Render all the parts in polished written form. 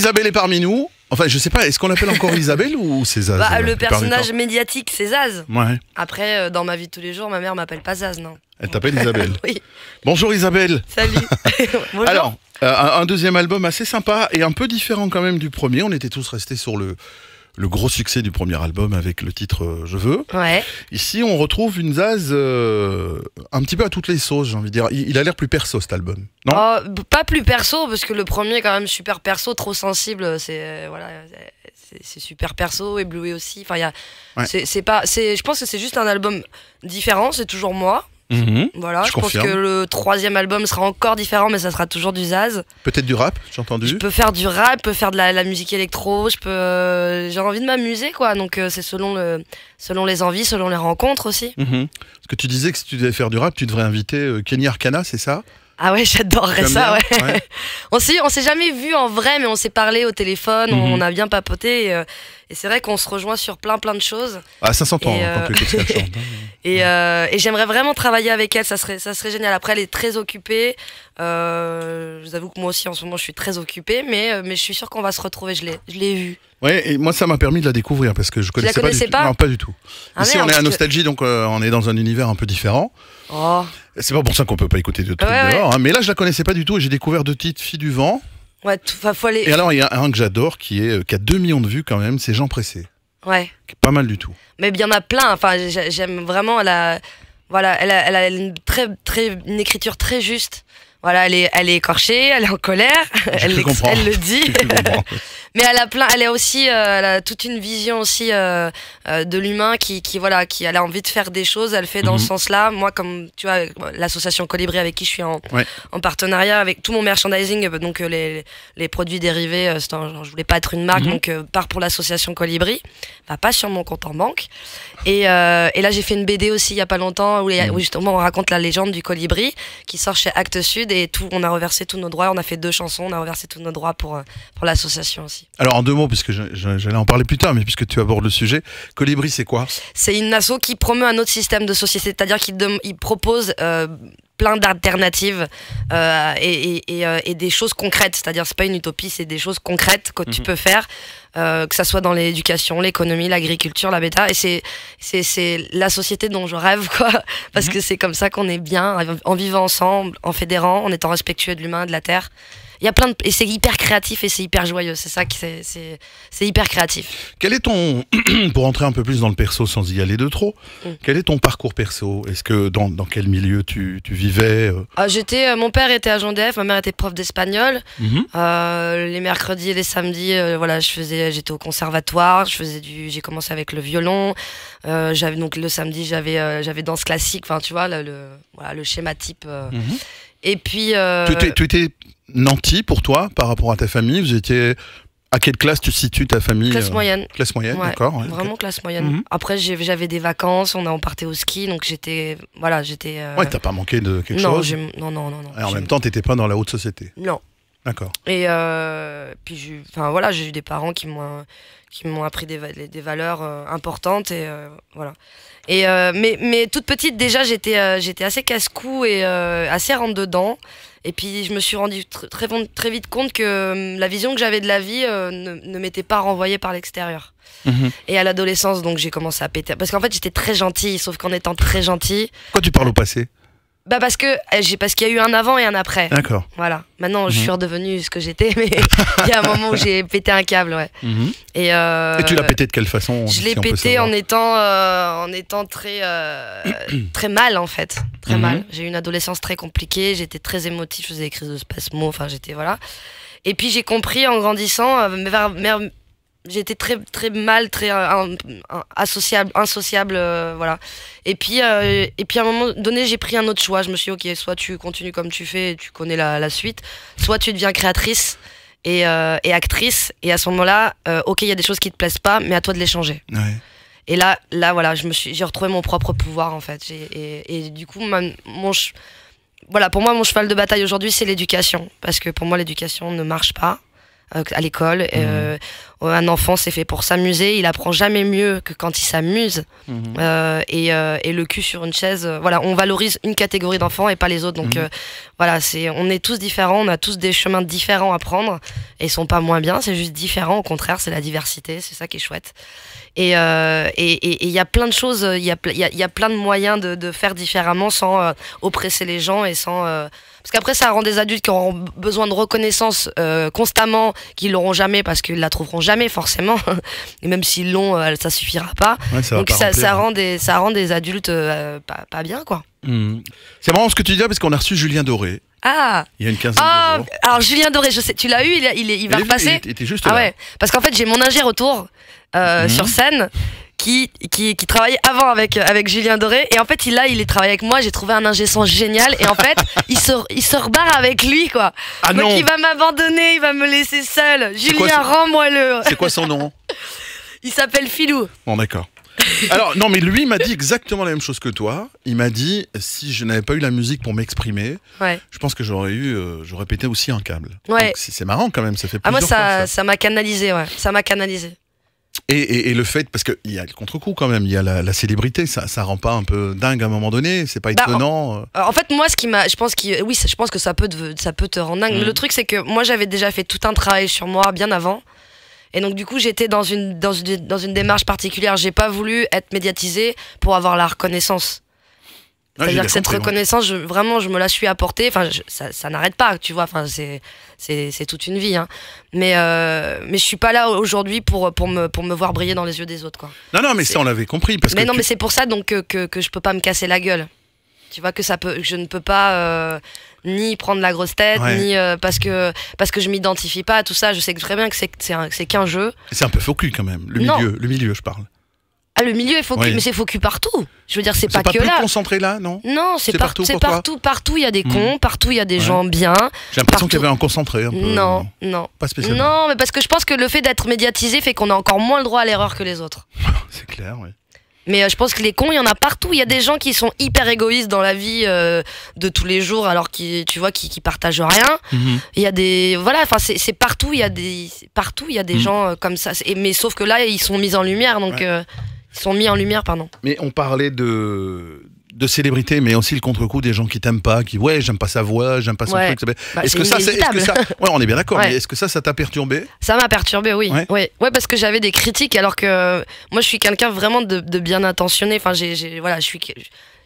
Isabelle est parmi nous. Enfin, je sais pas, est-ce qu'on l'appelle encore Isabelle ou c'est Zaz? Le personnage médiatique, c'est Zaz. Ouais. Après, dans ma vie de tous les jours, ma mère m'appelle pas Zaz, non. Elle t'appelle Isabelle. Oui. Bonjour Isabelle. Salut. Bonjour. Alors, un deuxième album assez sympa et un peu différent quand même du premier. On était tous restés sur le gros succès du premier album avec le titre Je veux. Ouais. Ici, on retrouve une Zaz un petit peu à toutes les sauces, j'ai envie de dire. Il a l'air plus perso cet album, non? Pas plus perso, parce que le premier est quand même super perso, trop sensible. C'est super perso, ébloui aussi. Enfin, je pense que c'est juste un album différent, c'est toujours moi. Voilà, je pense que le troisième album sera encore différent, mais ça sera toujours du Zaz. Peut-être du rap, j'ai entendu. Je peux faire du rap, je peux faire de la musique électro, j'ai envie de m'amuser, quoi. Donc c'est selon les envies, selon les rencontres aussi. Parce que tu disais que si tu devais faire du rap, tu devrais inviter Kenny Arcana, c'est ça? Ah ouais, j'adorerais ça, ouais. On s'est jamais vu en vrai, mais on s'est parlé au téléphone, on a bien papoté. Et c'est vrai qu'on se rejoint sur plein de choses. Ah, ça s'entend quand tu écoutes ce qu'elle chante. Et j'aimerais vraiment travailler avec elle, ça serait génial. Après, elle est très occupée. Je vous avoue que moi aussi, en ce moment, je suis très occupée, mais je suis sûre qu'on va se retrouver, je l'ai vue. Ouais, et moi ça m'a permis de la découvrir parce que je connaissais pas du tout. Non, pas du tout. Ici on est à Nostalgie, donc on est dans un univers un peu différent. Oh. C'est pas pour ça qu'on peut pas écouter de trucs dehors, hein, mais là je la connaissais pas du tout et j'ai découvert 2 titres, Fille du vent. Ouais, faut aller. Et alors il y a un que j'adore qui a 2 millions de vues quand même, c'est Jean Pressé. Ouais. Qui est pas mal du tout. Mais il y en a plein, enfin j'aime vraiment, elle a une écriture très juste. Voilà, elle est écorchée, elle est en colère, elle le dit. Mais elle a aussi, elle a toute une vision aussi de l'humain qui elle a envie de faire des choses, elle fait dans ce sens-là. Moi, comme tu vois, l'association Colibri avec qui je suis en partenariat avec tout mon merchandising, donc les produits dérivés, je voulais pas être une marque, donc part pour l'association Colibri, pas sur mon compte en banque. Et là, j'ai fait une BD aussi il y a pas longtemps où justement on raconte la légende du colibri qui sort chez Actes Sud et on a reversé tous nos droits. On a fait 2 chansons, on a reversé tous nos droits pour l'association aussi. Alors en 2 mots, puisque j'allais en parler plus tard, mais puisque tu abordes le sujet, Colibri c'est quoi? C'est une asso qui promeut un autre système de société, c'est-à-dire qu'il propose plein d'alternatives et des choses concrètes, c'est-à-dire c'est pas une utopie, c'est des choses concrètes que tu peux faire, que ça soit dans l'éducation, l'économie, l'agriculture, la bêta, et c'est la société dont je rêve, quoi, parce que c'est comme ça qu'on est bien, en vivant ensemble, en fédérant, en étant respectueux de l'humain, de la terre. Il y a et c'est hyper créatif et c'est hyper joyeux, c'est ça qui c'est hyper créatif. Quel est ton pour entrer un peu plus dans le perso sans y aller de trop, quel est ton parcours perso? Est-ce que dans quel milieu tu vivais? Mon père était agent DF, ma mère était prof d'espagnol. Les mercredis et les samedis, j'étais au conservatoire, j'ai commencé avec le violon. Donc le samedi j'avais danse classique, enfin tu vois le schéma type. Et puis tu étais nanti pour toi par rapport à ta famille? Vous étiez à quelle classe tu situes ta famille? Classe moyenne. Classe moyenne, ouais, d'accord. Ouais, vraiment classe moyenne. Après j'avais des vacances, on partait au ski, donc j'étais. Ouais, t'as pas manqué de quelque chose? Non. Et en même temps, t'étais pas dans la haute société? Non. D'accord. Et puis j'ai eu des parents qui m'ont appris des valeurs importantes et voilà. Et mais toute petite déjà j'étais assez casse-cou et assez rentre dedans. Et puis je me suis rendu très vite compte que la vision que j'avais de la vie ne m'était pas renvoyée par l'extérieur. Et à l'adolescence, donc j'ai commencé à péter. Parce qu'en fait j'étais très gentille, sauf qu'en étant très gentille. Pourquoi tu parles au passé? Parce qu'il y a eu un avant et un après. D'accord. Voilà. Maintenant, je suis redevenue ce que j'étais, mais il y a un moment où j'ai pété un câble, ouais. Et tu l'as pété de quelle façon? Je l'ai pété en étant très très mal, en fait. Très mal. J'ai eu une adolescence très compliquée, j'étais très émotive, je faisais des crises de spasmo, enfin j'étais, voilà. Et puis j'ai compris en grandissant, j'étais très mal, très insociable, voilà. Et puis à un moment donné, j'ai pris un autre choix. Je me suis dit, ok, soit tu continues comme tu fais, tu connais la suite, soit tu deviens créatrice et actrice. Et à ce moment-là, ok, il y a des choses qui te plaisent pas, mais à toi de les changer. Ouais. Et là, voilà, j'ai retrouvé mon propre pouvoir, en fait. Et du coup, voilà, pour moi, mon cheval de bataille aujourd'hui, c'est l'éducation. Parce que pour moi, l'éducation ne marche pas à l'école. Un enfant, c'est fait pour s'amuser. Il apprend jamais mieux que quand il s'amuse. Et le cul sur une chaise, voilà, on valorise une catégorie d'enfants et pas les autres. Donc Voilà, on est tous différents, on a tous des chemins différents à prendre et ils sont pas moins bien, c'est juste différent. Au contraire, c'est la diversité, c'est ça qui est chouette. Et il y a plein de choses, il y a plein de moyens de faire différemment sans oppresser les gens et sans parce qu'après ça rend des adultes qui auront besoin de reconnaissance constamment, qui l'auront jamais parce qu'ils la trouveront jamais forcément. Et même s'ils l'ont, ça suffira pas. Ouais, donc ça rend des adultes pas bien quoi. C'est marrant ce que tu dis là parce qu'on a reçu Julien Doré. Ah, il y a une quinzaine de jours. Alors Julien Doré, je sais, tu l'as eu, il va repasser. Il était juste là. Ouais, parce qu'en fait j'ai mon ingé retour sur scène qui travaillait avant avec Julien Doré et en fait il est travaillé avec moi. J'ai trouvé un ingé son génial et en fait il se rebarre avec lui quoi. Ah donc non. il va m'abandonner, il va me laisser seul. Julien, rends-moi le. C'est quoi son nom? Il s'appelle Philou. Bon d'accord. Alors non mais lui m'a dit exactement la même chose que toi. Il m'a dit si je n'avais pas eu la musique pour m'exprimer, je pense que j'aurais pété aussi un câble. Ouais. C'est marrant quand même, ça fait plusieurs fois ça m'a canalisé, ça m'a canalisé. Et le fait, parce qu'il y a le contre-coup quand même, il y a la célébrité, ça rend pas un peu dingue à un moment donné, c'est pas étonnant. En fait moi je pense que ça peut te rendre dingue, mais le truc c'est que moi j'avais déjà fait tout un travail sur moi bien avant. Et donc du coup j'étais dans une démarche particulière, j'ai pas voulu être médiatisée pour avoir la reconnaissance. C'est-à-dire que cette reconnaissance, vraiment je me la suis apportée, enfin ça n'arrête pas, tu vois, enfin c'est toute une vie hein. Mais je suis pas là aujourd'hui pour me voir briller dans les yeux des autres quoi. Non mais ça on l'avait compris parce mais c'est pour ça donc que je peux pas me casser la gueule. Tu vois que je ne peux pas ni prendre la grosse tête, ni parce que je m'identifie pas à tout ça. Je sais très bien que c'est qu'un jeu. C'est un peu faux cul quand même, le milieu je parle. Ah le milieu est faux cul, mais c'est faux cul partout. Je veux dire c'est pas que là. C'est pas plus concentré là, non? Non, c'est partout. Partout il y a des cons, partout il y a des gens bien. J'ai l'impression qu'il y avait un concentré un peu. Non. Pas spécialement. Non, mais parce que je pense que le fait d'être médiatisé fait qu'on a encore moins le droit à l'erreur que les autres. C'est clair, oui. Mais je pense que les cons, il y en a partout. Il y a des gens qui sont hyper égoïstes dans la vie de tous les jours, alors qui partagent rien. Il y a des c'est partout. Il y a des gens comme ça. Mais sauf que là, ils sont mis en lumière, donc ils sont mis en lumière, pardon. Mais on parlait de célébrité, mais aussi le contre-coup des gens qui t'aiment pas, qui j'aime pas sa voix, j'aime pas son truc. Est-ce que ça, on est bien d'accord, mais est-ce que ça t'a perturbé? Ça m'a perturbé, oui. Ouais, parce que j'avais des critiques, alors que moi je suis quelqu'un vraiment de bien intentionné. Enfin, je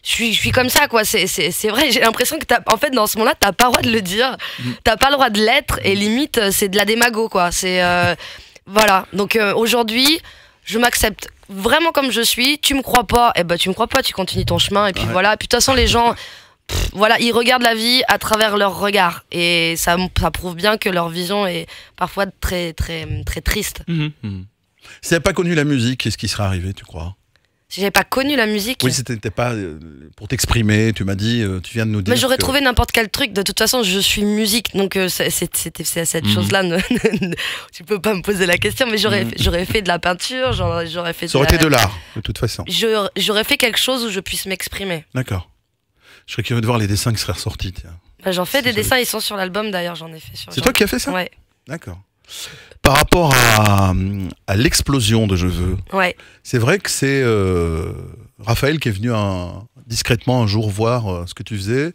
suis comme ça quoi. C'est vrai. J'ai l'impression que en fait dans ce moment-là t'as pas le droit de le dire, t'as pas le droit de l'être et limite c'est de la démago quoi. C'est voilà. Donc aujourd'hui je m'accepte vraiment comme je suis. Tu me crois pas, tu me crois pas, tu continues ton chemin et puis voilà. Puis de toute façon les gens, ils regardent la vie à travers leur regard et ça prouve bien que leur vision est parfois très très très triste. Si t'avais pas connu la musique, qu'est-ce qui serait arrivé, tu crois? Si j'avais pas connu la musique. Oui, c'était pas pour t'exprimer. Tu m'as dit, tu viens de nous dire. Mais j'aurais trouvé n'importe quel truc. De toute façon, je suis musique, donc c'est cette chose-là. Tu peux pas me poser la question, mais j'aurais fait de la peinture, j'aurais fait. Ça aurait été de l'art, de toute façon. J'aurais fait quelque chose où je puisse m'exprimer. D'accord. Je serais curieux de voir les dessins qui seraient ressortis. J'en fais des dessins, ils sont sur l'album d'ailleurs. J'en ai fait sur. C'est toi qui as fait ça? Ouais. D'accord. Par rapport à l'explosion de Je veux, c'est vrai que c'est Raphaël qui est venu discrètement un jour voir ce que tu faisais.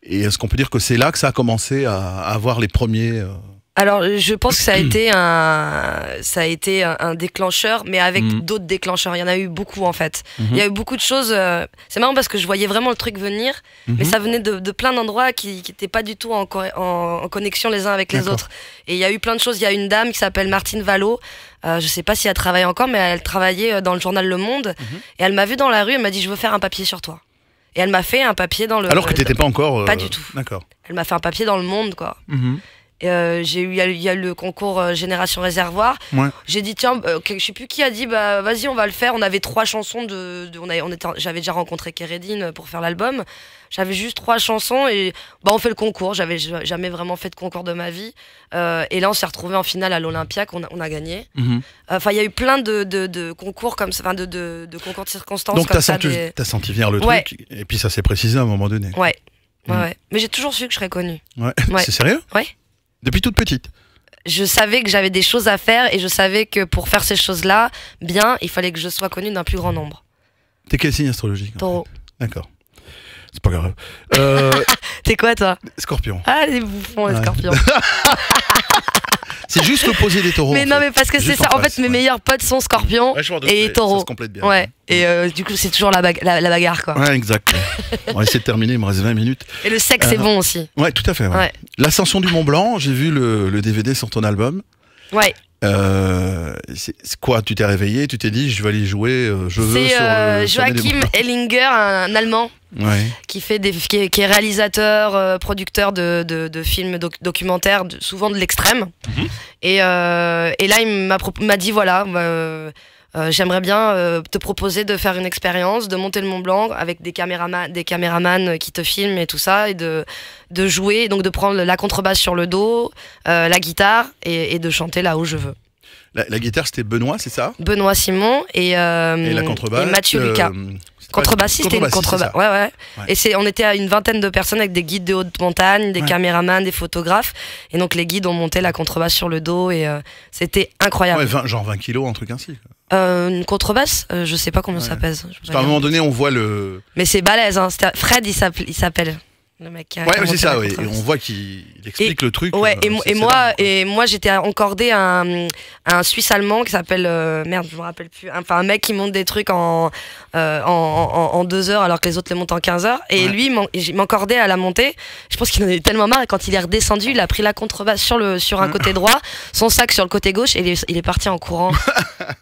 Et est-ce qu'on peut dire que c'est là que ça a commencé à avoir les premiers... Alors, je pense que ça a été un déclencheur, mais avec d'autres déclencheurs. Il y en a eu beaucoup, en fait. Il y a eu beaucoup de choses. C'est marrant parce que je voyais vraiment le truc venir, mais ça venait de plein d'endroits qui n'étaient pas du tout en connexion les uns avec les autres. Et il y a eu plein de choses. Il y a une dame qui s'appelle Martine Vallot. Je sais pas si elle travaille encore, mais elle travaillait dans le journal Le Monde. Et elle m'a vue dans la rue, elle m'a dit « Je veux faire un papier sur toi ». Et elle m'a fait un papier dans le... Alors que t'étais pas encore... Pas du tout. D'accord. Elle m'a fait un papier dans Le Monde, quoi. Il y a eu le concours Génération Réservoir. J'ai dit tiens, je sais plus qui a dit vas-y on va le faire. On avait 3 chansons j'avais déjà rencontré Kéredine pour faire l'album. J'avais juste 3 chansons et on fait le concours. J'avais jamais vraiment fait de concours de ma vie. Et là on s'est retrouvés en finale à l'Olympia on a gagné. Enfin il y a eu plein de concours comme ça, enfin de concours de circonstances. Donc comme t'as senti venir le truc et puis ça s'est précisé à un moment donné. Ouais. Mais j'ai toujours su que je serais connue. C'est sérieux? Ouais. Depuis toute petite? Je savais que j'avais des choses à faire et je savais que pour faire ces choses-là, il fallait que je sois connue d'un plus grand nombre. T'es quel signe astrologique? Taureau. D'accord. C'est pas grave. T'es quoi, toi? Scorpion. Ah, les bouffons, les scorpions. C'est juste l'opposé des taureaux. Mais non, mais parce que c'est ça. En fait, mes meilleurs potes sont scorpions et taureaux. Ça se complète bien. Ouais. Et du coup, c'est toujours la bagarre, quoi. Ouais, exact. On va essayer de terminer, il me reste 20 minutes. Et le sexe, c'est bon aussi. Ouais, tout à fait. Ouais. L'Ascension du Mont Blanc, j'ai vu le DVD sur ton album. Ouais. C'est quoi? Tu t'es réveillé, tu t'es dit je vais aller jouer, c'est Joachim Hellinger, un Allemand, qui est réalisateur, producteur de films documentaires, souvent de l'extrême. Et là il m'a dit voilà, j'aimerais bien te proposer de faire une expérience, de monter le Mont Blanc avec des caméramans qui te filment et tout ça, et de jouer, donc de prendre la contrebasse sur le dos, la guitare et de chanter là où je veux. La guitare, c'était Benoît, c'est ça? Benoît Simon et la contrebasse, et Mathieu Lucas. Contrebassiste et une contrebasse. Ouais. Et on était à une vingtaine de personnes avec des guides de haute montagne, des caméramans, des photographes. Et donc les guides ont monté la contrebasse sur le dos et c'était incroyable. Ouais, genre 20 kilos, un truc ainsi. Une contrebasse, je sais pas comment ça pèse. Parce qu'à un moment donné, on voit le. Mais c'est balèze, hein. Fred, il s'appelle. Le mec qui a c'est ça, oui. Et on voit qu'il explique le truc. Ouais, et moi j'étais encordé à un Suisse allemand qui s'appelle merde, je me rappelle plus. Enfin, un mec qui monte des trucs en 2 heures alors que les autres les montent en 15 heures. Et lui, il m'encordait à la montée. Je pense qu'il en avait tellement marre. Et quand il est redescendu, il a pris la contrebasse sur un côté droit, son sac sur le côté gauche, et il est parti en courant.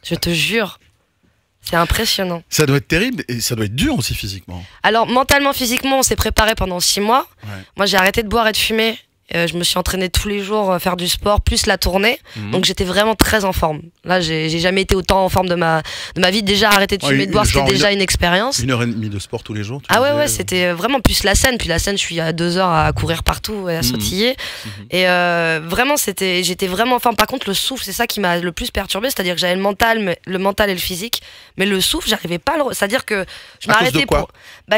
Je te jure. C'est impressionnant. Ça doit être terrible et ça doit être dur aussi physiquement. Alors mentalement, physiquement, on s'est préparé pendant 6 mois. Moi, j'ai arrêté de boire et de fumer. Je me suis entraînée tous les jours, faire du sport, plus la tournée. Donc j'étais vraiment très en forme. Là, j'ai jamais été autant en forme de ma vie. Déjà, arrêter de fumer et de boire, c'était déjà une expérience. 1h30 de sport tous les jours. Ouais, c'était vraiment plus la scène. Puis la scène, je suis à 2 heures à courir partout et à sautiller. Et vraiment, j'étais vraiment en forme. Par contre, le souffle, c'est ça qui m'a le plus perturbé. C'est-à-dire que j'avais le mental et le physique. Mais le souffle, j'arrivais pas à c'est-à-dire que je m'arrêtais pour.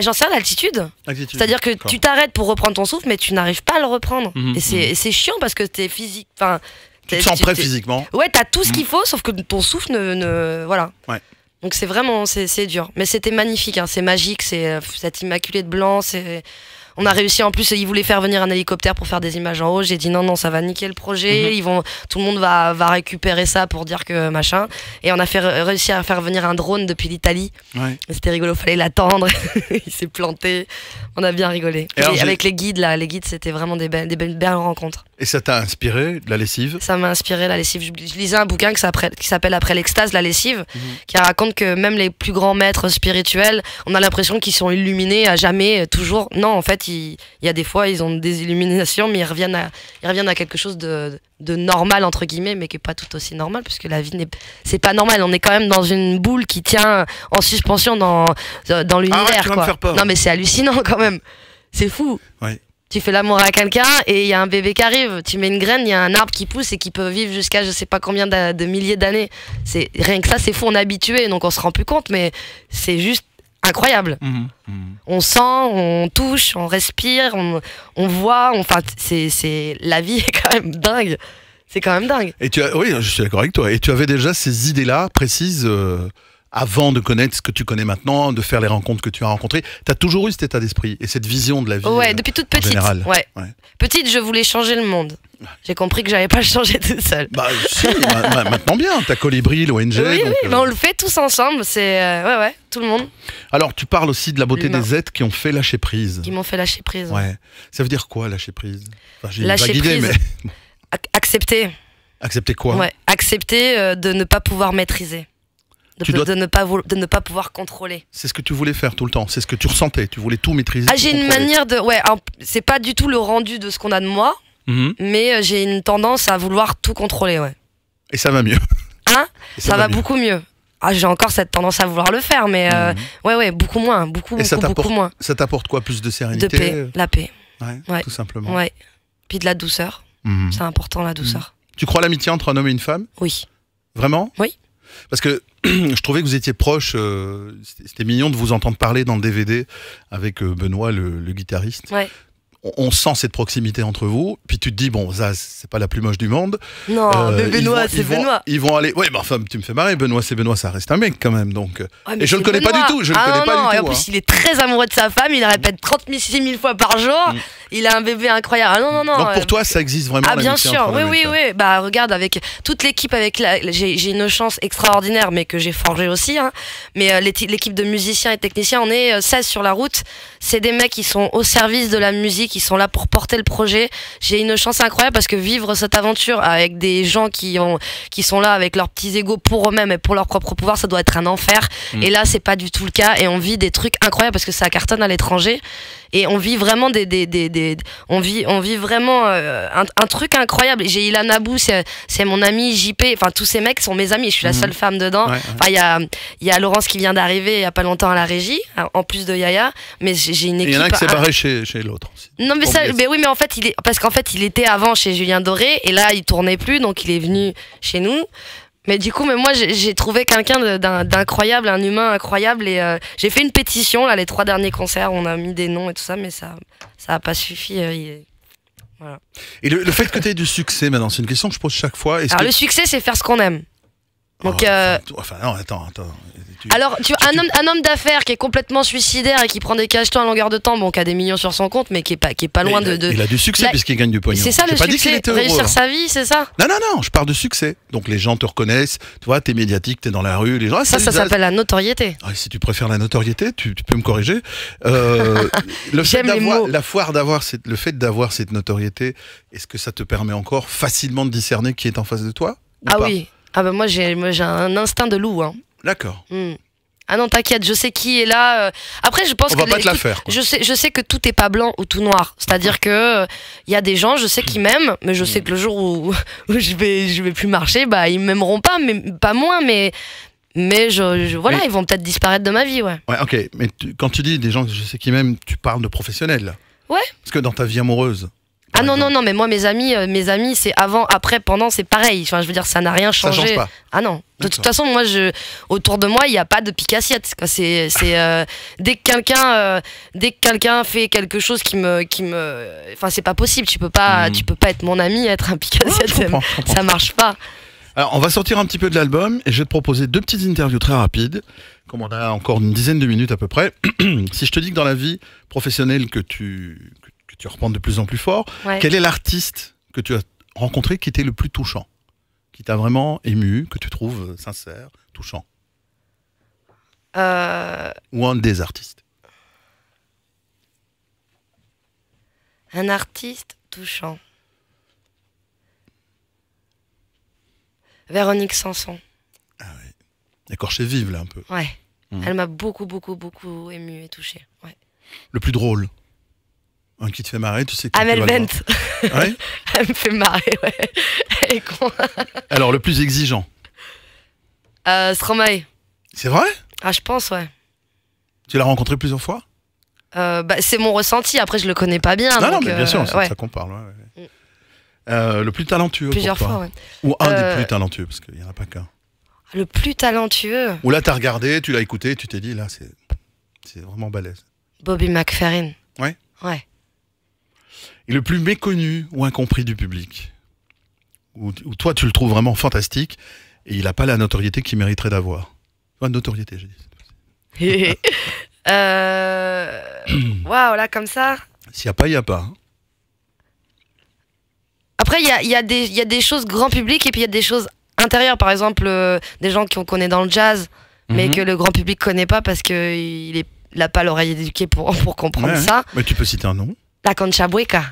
J'en sais rien, l'altitude. C'est-à-dire que tu t'arrêtes pour reprendre ton souffle, mais tu n'arrives pas à le reprendre. Et c'est chiant parce que t'es physique. Enfin, tu te sens prêt physiquement. Ouais, t'as tout ce qu'il faut, sauf que ton souffle voilà. Ouais. Donc c'est vraiment, c'est dur. Mais c'était magnifique, hein, c'est magique, c'est cette immaculée de blanc, on a réussi, en plus, ils voulaient faire venir un hélicoptère pour faire des images en haut. J'ai dit non, ça va niquer le projet. Tout le monde va récupérer ça pour dire que machin. Et on a réussi à faire venir un drone depuis l'Italie. C'était rigolo, fallait l'attendre. Il s'est planté. On a bien rigolé. Et avec les guides, c'était vraiment des belles rencontres. Et ça t'a inspiré de la lessive? Ça m'a inspiré la lessive. Je lisais un bouquin qui s'appelle Après l'extase, la lessive, qui raconte que même les plus grands maîtres spirituels, on a l'impression qu'ils sont illuminés à jamais, toujours. Non, en fait, il y a des fois, ils ont des illuminations, mais ils reviennent à quelque chose de normal, entre guillemets, mais qui n'est pas tout aussi normal, puisque la vie, c'est pas normal. On est quand même dans une boule qui tient en suspension dans l'univers. Me faire peur. Non, mais c'est hallucinant quand même. C'est fou. Ouais. Tu fais l'amour à quelqu'un et il y a un bébé qui arrive. Tu mets une graine, il y a un arbre qui pousse et qui peut vivre jusqu'à je sais pas combien de milliers d'années. Rien que ça, c'est fou, on est habitué, donc on se rend plus compte, mais c'est juste incroyable. On sent, on touche, on respire, on voit, la vie est quand même dingue. C'est quand même dingue. Et oui, je suis d'accord avec toi. Et tu avais déjà ces idées-là précises avant de connaître ce que tu connais maintenant, de faire les rencontres que tu as rencontrées. Tu as toujours eu cet état d'esprit et cette vision de la vie. Ouais, depuis toute petite. Ouais. Petite, je voulais changer le monde. J'ai compris que j'allais pas le changer toute seule. Bah si, maintenant bien. T'as Colibri, l'ONG. Oui, on le fait tous ensemble. C'est tout le monde. Alors, tu parles aussi de la beauté des êtres qui ont fait lâcher prise. Qui m'ont fait lâcher prise. Ouais. Ça veut dire quoi, lâcher prise? J'ai lâcher une vague idée, prise. Mais accepter. Accepter quoi? Ouais. Accepter de ne pas pouvoir maîtriser. De ne pas pouvoir contrôler. C'est ce que tu voulais faire tout le temps, c'est ce que tu ressentais, tu voulais tout maîtriser. J'ai une manière de... c'est pas du tout le rendu de ce qu'on a de moi, mais j'ai une tendance à vouloir tout contrôler, Et ça va mieux. Hein? Ça va beaucoup mieux. J'ai encore cette tendance à vouloir le faire, mais beaucoup moins, beaucoup moins. Ça t'apporte quoi? Plus de sérénité? De paix, la paix. Ouais, tout simplement. Ouais. Puis de la douceur. C'est important, la douceur. Tu crois à l'amitié entre un homme et une femme? Oui. Vraiment? Oui. Parce que je trouvais que vous étiez proches, c'était mignon de vous entendre parler dans le DVD avec Benoît, le guitariste. Ouais. on sent cette proximité entre vous, puis tu te dis, bon, ça, c'est pas la plus moche du monde. Non, mais Benoît, c'est Benoît. Ils vont aller... Ouais, mais enfin, tu me fais marrer, Benoît, c'est Benoît, ça reste un mec quand même, donc... et je le connais pas du tout, Et en plus, il est très amoureux de sa femme, il la répète 36 000 fois par jour, il a un bébé incroyable. Ah non. Donc pour toi, ça existe vraiment bien sûr, oui. Bah regarde, avec toute l'équipe, j'ai une chance extraordinaire, mais que j'ai forgée aussi, hein. Mais l'équipe de musiciens et techniciens, on est 16 sur la route, c'est des mecs qui sont au service de la musique, qui sont là pour porter le projet. J'ai une chance incroyable parce que vivre cette aventure avec des gens qui sont là avec leurs petits égos pour eux-mêmes et pour leur propre pouvoir, ça doit être un enfer. Et là, c'est pas du tout le cas, et on vit des trucs incroyables parce que ça cartonne à l'étranger. Et on vit vraiment on vit vraiment un truc incroyable. J'ai Ilan Abou, c'est mon ami, JP, enfin tous ces mecs sont mes amis, je suis la seule femme dedans. Enfin il y a Laurence qui vient d'arriver il y a pas longtemps à la régie, en plus de Yaya, mais j'ai une équipe. Il y en a qui s'est barré chez l'autre aussi. Non mais mais en fait parce qu'en fait il était avant chez Julien Doré et là il tournait plus, donc il est venu chez nous. Mais du coup, moi j'ai trouvé quelqu'un d'incroyable, un humain incroyable, et j'ai fait une pétition là, les 3 derniers concerts, on a mis des noms et tout ça, mais ça a pas suffi. Voilà. Et le fait que tu aies du succès maintenant, c'est une question que je pose chaque fois. Alors le succès, c'est faire ce qu'on aime. Donc, non, attends. Alors, un homme d'affaires qui est complètement suicidaire et qui prend des cachetons à longueur de temps, qui a des millions sur son compte, mais qui est pas loin de. Il a du succès puisqu'il gagne du pognon. C'est ça le succès, réussir sa vie, c'est ça. Non, je parle de succès. Donc les gens te reconnaissent, tu vois, t'es médiatique, t'es dans la rue, les gens. Ça s'appelle la notoriété. Si tu préfères la notoriété, tu peux me corriger. Le fait d'avoir cette notoriété, est-ce que ça te permet encore facilement de discerner qui est en face de toi? Ah oui. Ah bah moi j'ai un instinct de loup, hein. D'accord. Ah non, t'inquiète, je sais qui est là. Après, je pense on va pas te la faire. Je sais que tout est pas blanc ou tout noir. C'est-à-dire que il y a des gens, je sais qu'ils m'aiment, mais je sais que le jour où je vais plus marcher, bah ils m'aimeront pas, mais pas moins, mais voilà, ils vont peut-être disparaître de ma vie, ouais. Ouais, ok. Mais quand tu dis des gens que je sais qu'ils m'aiment, tu parles de professionnels. Ouais. Parce que dans ta vie amoureuse. Ah non, mais moi mes amis c'est avant, après, pendant, c'est pareil. Enfin, je veux dire, ça n'a rien changé. Ça change pas. Ah non. De toute façon, moi autour de moi, il n'y a pas de pique-assiette. C'est dès que quelqu'un fait quelque chose qui me enfin, c'est pas possible, tu peux pas être mon ami et être un pique-assiette, ça marche pas. Alors, on va sortir un petit peu de l'album et je vais te proposer 2 petites interviews très rapides, comme on a encore une dizaine de minutes à peu près. Si je te dis que dans la vie professionnelle que tu reprends de plus en plus fort, quel est l'artiste que tu as rencontré qui était le plus touchant, qui t'a vraiment ému, que tu trouves sincère, touchant? Ou un des artistes? Un artiste touchant. Véronique Sanson. Ah oui. Écorché vive là un peu. Ouais. Elle m'a beaucoup émue et touchée. Ouais. Le plus drôle? Un qui te fait marrer, tu sais que Amel Bent. Ouais. Elle me fait marrer, ouais. Elle est con. Alors, le plus exigeant? Stromae. C'est vrai? Ah, je pense, ouais. Tu l'as rencontré plusieurs fois? C'est mon ressenti, après je le connais pas bien. Non, mais bien sûr, c'est de ça qu'on parle. Ouais. Le plus talentueux plusieurs pour toi? Fois, ouais. Ou un des plus talentueux, parce qu'il n'y en a pas qu'un. Le plus talentueux? Ou là, t'as regardé, tu l'as écouté, tu t'es dit, là, c'est vraiment balèze. Bobby McFerrin. Ouais? Ouais. Et le plus méconnu ou incompris du public, où toi tu le trouves vraiment fantastique et il n'a pas la notoriété qu'il mériterait d'avoir. Pas de notoriété, j'ai dit. Waouh, là comme ça. S'il n'y a pas, il n'y a pas. Après, il y a des choses grand public et puis il y a des choses intérieures. Par exemple, des gens qu'on connaît dans le jazz, mais que le grand public connaît pas parce qu'il n'a pas l'oreille éduquée pour comprendre ça. Mais tu peux citer un nom? La Concha Bueca.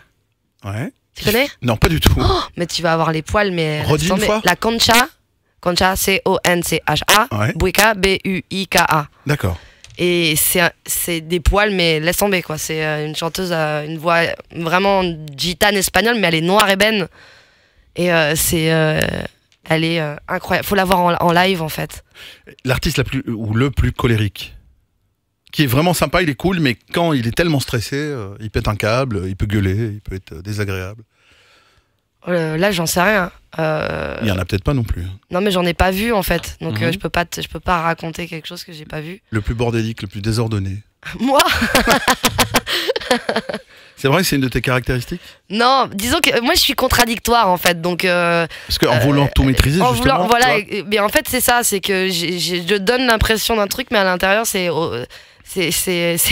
Ouais. Tu connais? Non, pas du tout. Oh, mais tu vas avoir les poils, mais... Redis une fois. La Concha, C-O-N-C-H-A, ouais. Bueca, B-U-I-K-A. D'accord. Et c'est des poils, mais laisse tomber, quoi. C'est une chanteuse à une voix vraiment gitane espagnole, mais elle est noire ébène. Et elle est incroyable. Faut la voir en live, en fait. L'artiste le plus colérique, qui est vraiment sympa, il est cool, mais quand il est tellement stressé, il pète un câble, il peut gueuler, il peut être désagréable. Là, j'en sais rien. Il y en a peut-être pas non plus. Non, mais j'en ai pas vu, en fait. Donc, je peux pas raconter quelque chose que j'ai pas vu. Le plus bordélique, le plus désordonné. Moi? C'est vrai que c'est une de tes caractéristiques? Non, disons que moi je suis contradictoire en fait, donc. Parce qu'en voulant tout maîtriser, justement. Voilà, mais en fait c'est ça, c'est que je donne l'impression d'un truc, mais à l'intérieur c'est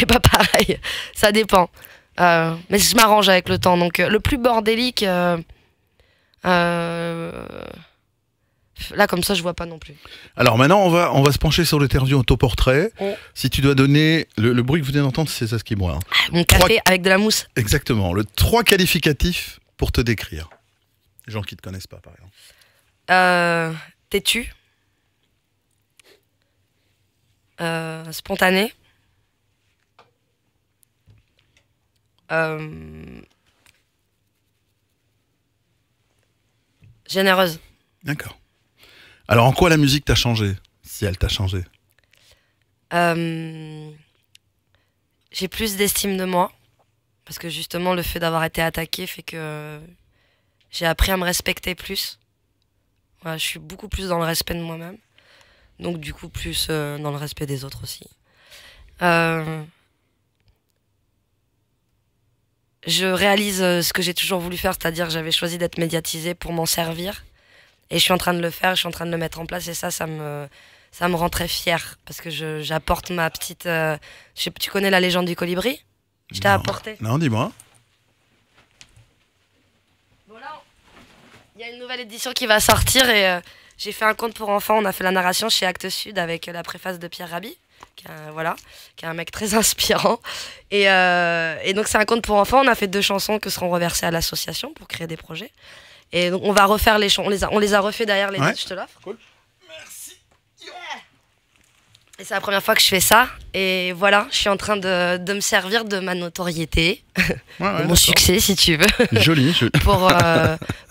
pas pareil. Ça dépend. Mais je m'arrange avec le temps, donc le plus bordélique. Là, comme ça, je vois pas non plus. Alors maintenant, on va se pencher sur l'interview autoportrait. Si tu dois donner... Le bruit que vous venez d'entendre, c'est ça ce qui boit. Hein. Mon café avec de la mousse. Exactement. 3 qualificatifs pour te décrire. Les gens qui te connaissent pas, par exemple. Têtu. Spontané. Généreuse. D'accord. Alors, en quoi la musique t'a changé, si elle t'a changé? J'ai plus d'estime de moi, parce que justement, le fait d'avoir été attaquée fait que j'ai appris à me respecter plus. Voilà, je suis beaucoup plus dans le respect de moi-même, donc du coup, plus dans le respect des autres aussi. Je réalise ce que j'ai toujours voulu faire, c'est-à-dire que j'avais choisi d'être médiatisée pour m'en servir. Et je suis en train de le faire, je suis en train de le mettre en place et ça me rend très fière parce que j'apporte ma petite... tu connais la légende du colibri? Je t'ai apporté. Non, dis-moi. Voilà, il y a une nouvelle édition qui va sortir et j'ai fait un conte pour enfants. On a fait la narration chez Actes Sud avec la préface de Pierre Rabhi, qui est un mec très inspirant. Et donc c'est un conte pour enfants. On a fait 2 chansons qui seront reversées à l'association pour créer des projets. Et donc on va refaire les chansons. On les a refait derrière les notes, je te l'offre. Cool. Merci. Yeah. Et c'est la première fois que je fais ça. Et voilà, je suis en train de me servir de ma notoriété, de mon succès si tu veux. Joli.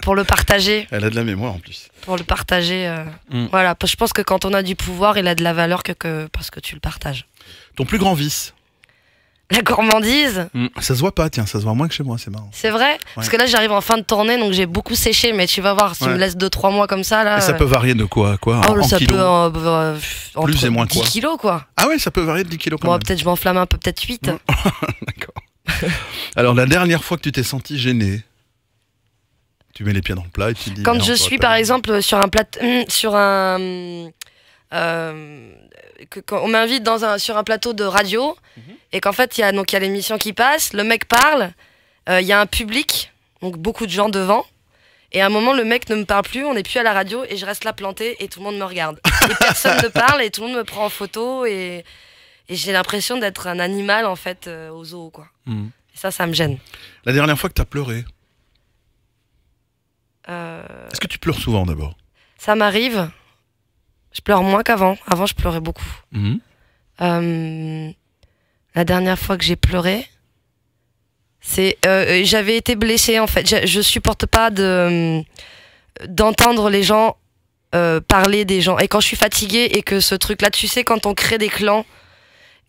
pour le partager. Elle a de la mémoire en plus. Pour le partager. Voilà, je pense que quand on a du pouvoir, il a de la valeur parce que tu le partages. Ton plus grand vice? La gourmandise. Ça se voit pas, tiens, ça se voit moins que chez moi, c'est marrant. C'est vrai, parce que là j'arrive en fin de tournée, donc j'ai beaucoup séché, mais tu vas voir, si tu me laisses 2-3 mois comme ça là. Et ça peut varier de quoi en ça kilos? Peut plus et moins 10 kilos quoi. Ah ouais, ça peut varier de 10 kilos quand même. Peut-être je m'enflamme un peu, peut-être 8. D'accord. Alors la dernière fois que tu t'es senti gêné, tu mets les pieds dans le plat et tu te dis... Quand je suis par exemple sur un plateau, on m'invite sur un plateau de radio et qu'en fait il y a l'émission qui passe, le mec parle, il y a un public, donc beaucoup de gens devant, et à un moment le mec ne me parle plus, on n'est plus à la radio et je reste là plantée et tout le monde me regarde. Et personne ne parle et tout le monde me prend en photo et j'ai l'impression d'être un animal en fait au zoo quoi. Et ça me gêne. La dernière fois que tu as pleuré, est-ce que tu pleures souvent d'abord? Ça m'arrive. Je pleure moins qu'avant. Avant, je pleurais beaucoup. La dernière fois que j'ai pleuré, c'est j'avais été blessée en fait. Je supporte pas d'entendre les gens parler des gens. Et quand je suis fatiguée et que ce truc-là, tu sais, quand on crée des clans.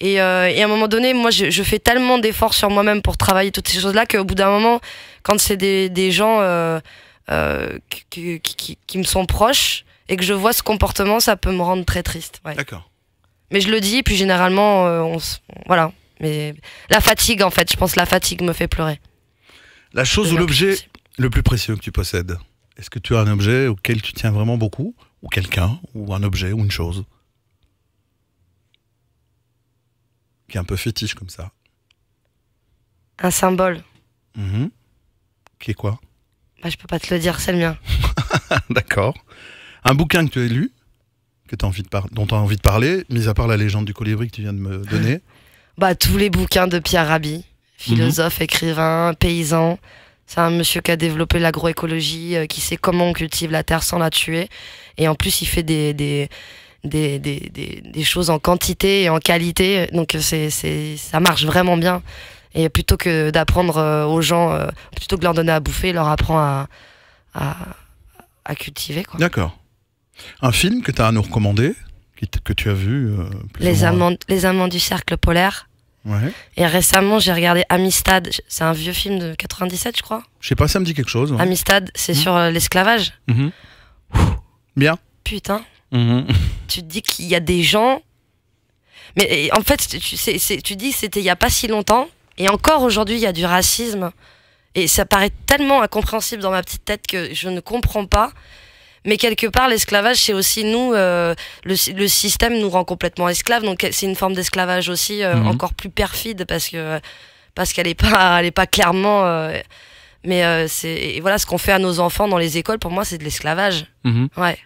Et à un moment donné, moi, je fais tellement d'efforts sur moi-même pour travailler toutes ces choses-là qu'au bout d'un moment, quand c'est des gens qui me sont proches et que je vois ce comportement, ça peut me rendre très triste. Ouais. D'accord. Mais je le dis, puis généralement, voilà. Mais la fatigue, en fait, je pense que la fatigue me fait pleurer. La chose ou l'objet le plus précieux que tu possèdes, est-ce que tu as un objet auquel tu tiens vraiment beaucoup? Ou quelqu'un? Ou un objet? Ou une chose? Qui est un peu fétiche comme ça. Un symbole. Qui est quoi? Je peux pas te le dire, c'est le mien. D'accord. Un bouquin que tu as lu, dont tu as envie de parler, mis à part la légende du colibri que tu viens de me donner? Tous les bouquins de Pierre Rabhi, philosophe, écrivain, paysan. C'est un monsieur qui a développé l'agroécologie, qui sait comment on cultive la terre sans la tuer. Et en plus, il fait des choses en quantité et en qualité. Donc ça marche vraiment bien. Et plutôt que d'apprendre aux gens, plutôt que de leur donner à bouffer, leur apprend à cultiver. D'accord. Un film que tu as à nous recommander, que tu as vu Les Amants du Cercle Polaire. Ouais. Et récemment, j'ai regardé Amistad. C'est un vieux film de 97, je crois. Je sais pas, ça me dit quelque chose. Ouais. Amistad, c'est sur l'esclavage. Bien. Putain. Tu te dis qu'il y a des gens... Mais en fait, tu dis c'était il y a pas si longtemps. Et encore aujourd'hui, il y a du racisme. Et ça paraît tellement incompréhensible dans ma petite tête que je ne comprends pas. Mais quelque part, l'esclavage, c'est aussi nous, le système nous rend complètement esclaves. Donc c'est une forme d'esclavage aussi encore plus perfide parce qu'elle est pas clairement. Mais voilà, ce qu'on fait à nos enfants dans les écoles, pour moi, c'est de l'esclavage. Ouais.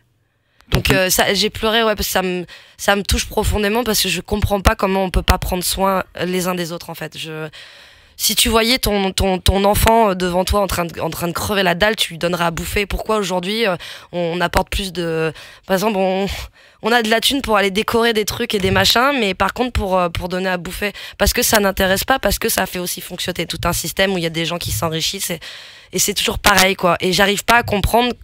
Donc j'ai pleuré, ouais, parce que ça me touche profondément parce que je comprends pas comment on peut pas prendre soin les uns des autres en fait. Si tu voyais ton enfant devant toi en train de crever la dalle, tu lui donnerais à bouffer. Pourquoi aujourd'hui on apporte plus de... Par exemple, on a de la thune pour aller décorer des trucs et des machins, mais par contre pour donner à bouffer, parce que ça n'intéresse pas, parce que ça fait aussi fonctionner tout un système où il y a des gens qui s'enrichissent et c'est toujours pareil quoi. Et j'arrive pas à comprendre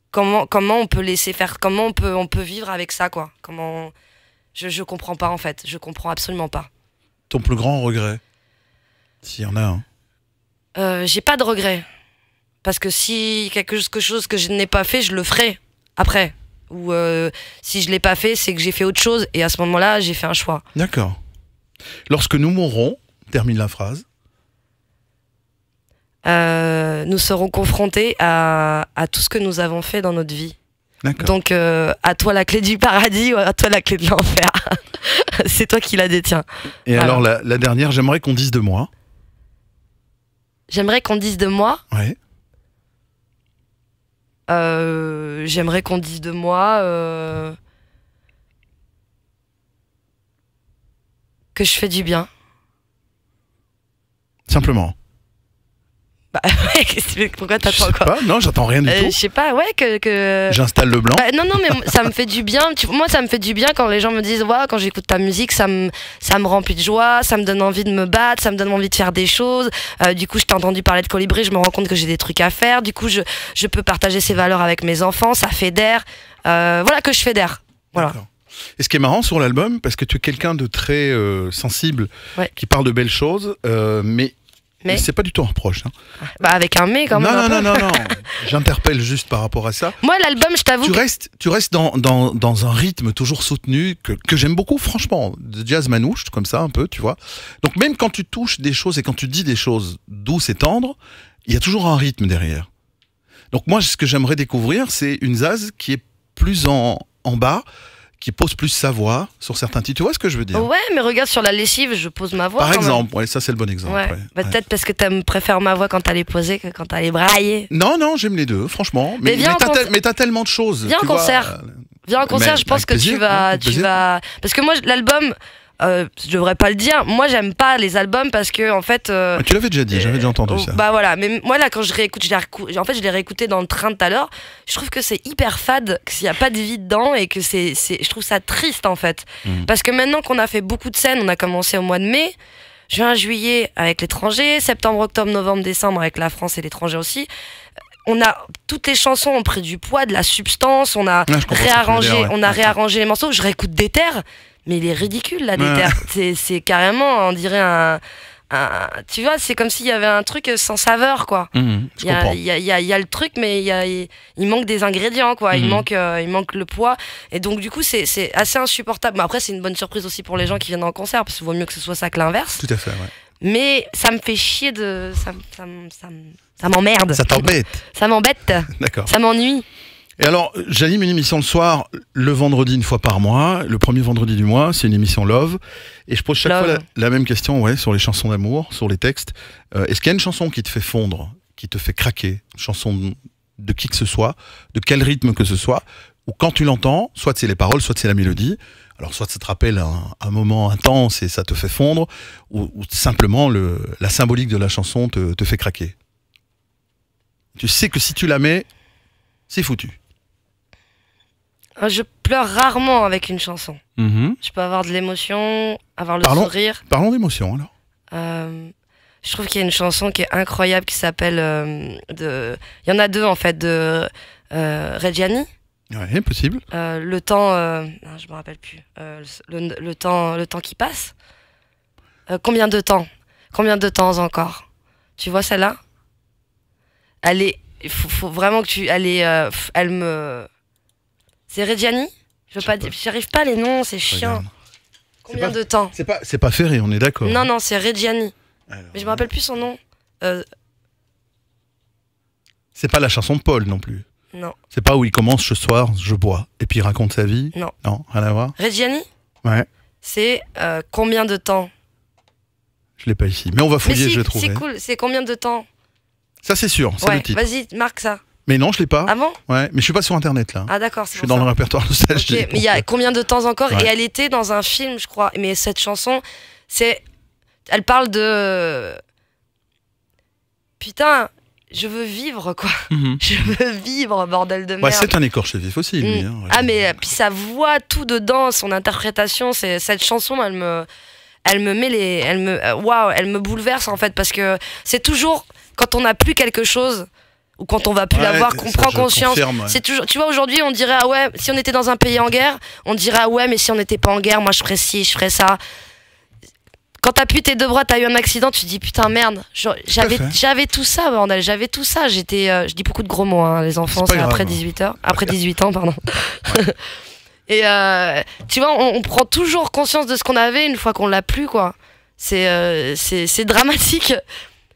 comment on peut laisser faire, comment on peut vivre avec ça quoi. Je comprends pas en fait, je comprends absolument pas. Ton plus grand regret? S'il y en a un. J'ai pas de regret. Parce que si quelque chose que je n'ai pas fait, je le ferai après. Ou si je l'ai pas fait, c'est que j'ai fait autre chose. Et à ce moment-là, j'ai fait un choix. D'accord. Lorsque nous mourrons, termine la phrase. Nous serons confrontés à tout ce que nous avons fait dans notre vie. Donc à toi la clé du paradis ou à toi la clé de l'enfer. C'est toi qui la détiens. Et voilà. Alors la dernière, j'aimerais qu'on dise de moi. J'aimerais qu'on dise de moi. Ouais. J'aimerais qu'on dise de moi que je fais du bien. Simplement. Bah ouais, pourquoi t'attends quoi? Non, j'attends rien du tout. Je sais pas, ouais, que... J'installe le blanc. Non, mais ça me fait du bien. Moi, ça me fait du bien quand les gens me disent, ouais, quand j'écoute ta musique, ça me remplit de joie, ça me donne envie de me battre, ça me donne envie de faire des choses. Du coup, je t'ai entendu parler de Colibri, je me rends compte que j'ai des trucs à faire. Du coup, je peux partager ces valeurs avec mes enfants, ça fédère. Voilà, que je fédère. Voilà. Et ce qui est marrant sur l'album, parce que tu es quelqu'un de très sensible, ouais, qui parle de belles choses, mais c'est pas du tout un reproche. Hein. Bah avec un mais quand même. Non. J'interpelle juste par rapport à ça. Moi, l'album, je t'avoue. Tu restes dans un rythme toujours soutenu que j'aime beaucoup, franchement. De jazz manouche, comme ça, un peu, tu vois. Donc même quand tu touches des choses et quand tu dis des choses douces et tendres, il y a toujours un rythme derrière. Donc moi, ce que j'aimerais découvrir, c'est une Zaz qui est plus en bas, qui pose plus sa voix sur certains titres. Tu vois ce que je veux dire? Ouais, mais regarde, sur la lessive, je pose ma voix. Par exemple, ouais, ça c'est le bon exemple. Ouais. Ouais. Bah, peut-être parce que tu préfères ma voix quand elle est posée que quand elle est braillée. Non, j'aime les deux, franchement. Mais t'as tellement de choses. Viens en concert. Viens en concert, je pense que tu vas... Parce que moi, l'album... je devrais pas le dire. Moi, j'aime pas les albums parce que en fait. Tu l'avais déjà dit, j'avais déjà entendu ça. Bah voilà, mais moi là, quand je réécoute, en fait, je l'ai réécouté dans le train tout à l'heure. Je trouve que c'est hyper fade, qu'il y a pas de vie dedans et que je trouve ça triste en fait. Parce que maintenant qu'on a fait beaucoup de scènes, on a commencé au mois de mai, juin, juillet avec l'étranger, septembre, octobre, novembre, décembre avec la France et l'étranger aussi. Toutes les chansons ont pris du poids, de la substance. On a réarrangé les morceaux. Je réécoute des terres. Mais il est ridicule là, des terres. C'est carrément, on dirait tu vois, c'est comme s'il y avait un truc sans saveur, quoi. Il y a le truc, mais il manque des ingrédients, quoi. Il manque le poids. Et donc, du coup, c'est assez insupportable. Mais après, c'est une bonne surprise aussi pour les gens qui viennent en concert, parce qu'il vaut mieux que ce soit ça que l'inverse. Tout à fait, ouais. Mais ça me fait chier ça m'emmerde. Ça t'embête? Ça m'embête. D'accord. Ça m'ennuie. Et alors, j'anime une émission le soir, le vendredi une fois par mois, le premier vendredi du mois, c'est une émission Love. Et je pose chaque fois la même question, ouais, sur les chansons d'amour, sur les textes. Est-ce qu'il y a une chanson qui te fait fondre, qui te fait craquer, une chanson de qui que ce soit, de quel rythme que ce soit, ou quand tu l'entends, soit c'est les paroles, soit c'est la mélodie, alors soit ça te rappelle un moment intense et ça te fait fondre, ou simplement la symbolique de la chanson te fait craquer. Tu sais que si tu la mets, c'est foutu. Je pleure rarement avec une chanson. Je peux avoir de l'émotion, avoir le sourire. Parlons d'émotion alors. Je trouve qu'il y a une chanson qui est incroyable qui s'appelle il y en a deux en fait, de Reggiani. Ouais, possible. Le temps, non, je me rappelle plus. Le temps qui passe. Combien de temps encore? Tu vois celle-là? Il faut vraiment que elle me. C'est Reggiani? J'arrive pas les noms, c'est chiant. Combien de temps? C'est pas Ferré, on est d'accord. Non, c'est Reggiani. Alors, mais je me rappelle plus son nom. C'est pas la chanson de Paul non plus. Non. C'est pas où il commence ce soir, je bois, et puis il raconte sa vie. Non. Non, rien à voir. Reggiani. Ouais. C'est combien de temps? Je l'ai pas ici, mais on va fouiller, je vais trouver. C'est cool, c'est combien de temps? Ça c'est sûr, c'est le titre. Vas-y, marque ça. Mais non, je l'ai pas. Ah bon? Ouais, mais je suis pas sur internet là. Ah d'accord, je suis dans le répertoire nostalgique. Ok, mais il y a combien de temps encore? Et elle était dans un film, je crois. Mais cette chanson, elle parle de... Putain, je veux vivre, quoi. Je veux vivre, bordel de merde. Ouais, c'est un écorché vif aussi, lui. Hein, ah, mais puis sa voix, tout dedans, son interprétation, cette chanson, elle me met les... elle me bouleverse, en fait, parce que c'est toujours, quand on n'a plus quelque chose, ou quand on va plus l'avoir, qu'on prend conscience. C'est toujours, tu vois, aujourd'hui, on dirait, ah ouais, si on était dans un pays en guerre, on dirait, ah ouais, mais si on n'était pas en guerre, moi, je ferais ci, je ferais ça. Quand t'as plus tes deux bras, t'as eu un accident, tu te dis putain merde, j'avais tout ça, bordel, j'avais tout ça. Je dis beaucoup de gros mots, hein, les enfants, c'est après 18 heures, après 18 ans, pardon. Ouais. Et tu vois, on prend toujours conscience de ce qu'on avait une fois qu'on l'a plus, quoi. C'est dramatique,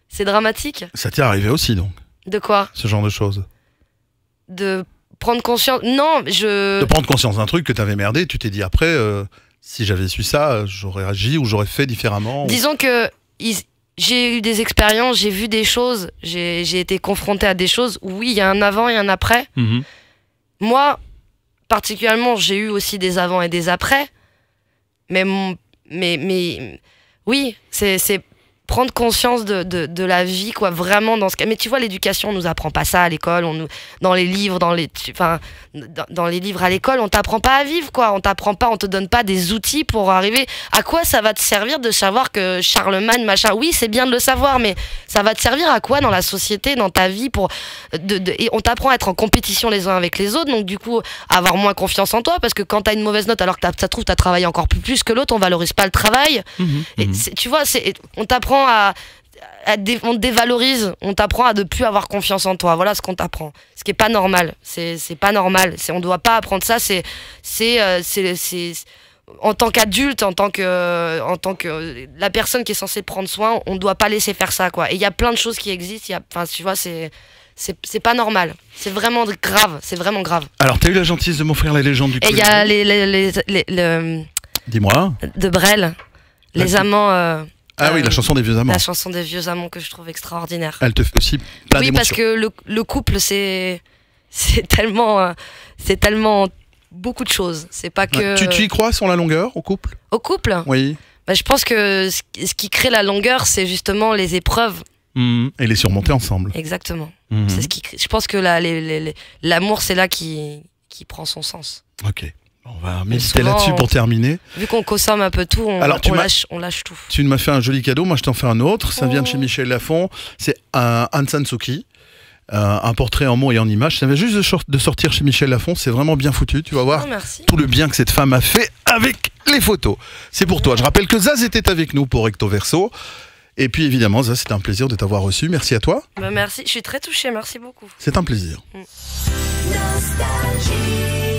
c'est dramatique. Ça t'est arrivé aussi donc? De quoi? Ce genre de choses. De prendre conscience, non, de prendre conscience d'un truc que t'avais merdé, tu t'es dit après. Si j'avais su ça, j'aurais agi ou j'aurais fait différemment. Disons que j'ai eu des expériences, j'ai vu des choses, j'ai été confrontée à des choses où oui, il y a un avant et un après. Moi, particulièrement, j'ai eu aussi des avant et des après. Mais oui, c'est prendre conscience de la vie, quoi, vraiment dans ce cas. Mais tu vois, l'éducation, on nous apprend pas ça à l'école, dans les livres, dans les livres à l'école, on t'apprend pas à vivre, quoi. On t'apprend pas, on te donne pas des outils pour arriver. À quoi ça va te servir de savoir que Charlemagne, machin, oui, c'est bien de le savoir, mais ça va te servir à quoi dans la société, dans ta vie et on t'apprend à être en compétition les uns avec les autres, donc du coup, avoir moins confiance en toi, parce que quand t'as une mauvaise note, alors que ça se trouve, t'as travaillé encore plus que l'autre, on valorise pas le travail. Et tu vois, on t'apprend on te dévalorise, on t'apprend à ne plus avoir confiance en toi. Voilà ce qu'on t'apprend. Ce qui est pas normal. C'est pas normal. On doit pas apprendre ça. C'est en tant qu'adulte, en tant que la personne qui est censée prendre soin, on doit pas laisser faire ça, quoi. Et il y a plein de choses qui existent. Enfin, tu vois, c'est pas normal. C'est vraiment grave. C'est vraiment grave. Alors, t'as eu la gentillesse de m'offrir la légende du. Et il y a Dis-moi. De Brel, les amants. Ah oui, la chanson des vieux amants. La chanson des vieux amants que je trouve extraordinaire. Elle te fait aussi plein d'émotions. Oui, parce que le couple, c'est tellement beaucoup de choses. C'est pas que. Tu y crois sur la longueur au couple? Au couple? Oui. Bah, je pense que ce qui crée la longueur, c'est justement les épreuves. Et les surmonter ensemble. Exactement. C'est je pense que l'amour, c'est là qui prend son sens. Ok. On va méditer là-dessus pour terminer. Vu qu'on consomme un peu tout, on lâche tout. Tu m'as fait un joli cadeau, moi je t'en fais un autre. Ça vient de chez Michel Lafon. C'est un Aung San Suu Kyi, un portrait en mots et en images. Ça vient juste de sortir chez Michel Lafon. C'est vraiment bien foutu. Tu vas voir tout le bien que cette femme a fait avec les photos. C'est pour toi. Je rappelle que Zaz était avec nous pour Recto Verso. Et puis évidemment, Zaz, c'était un plaisir de t'avoir reçu. Merci à toi. Merci, je suis très touchée. Merci beaucoup. C'est un plaisir. Nostalgie.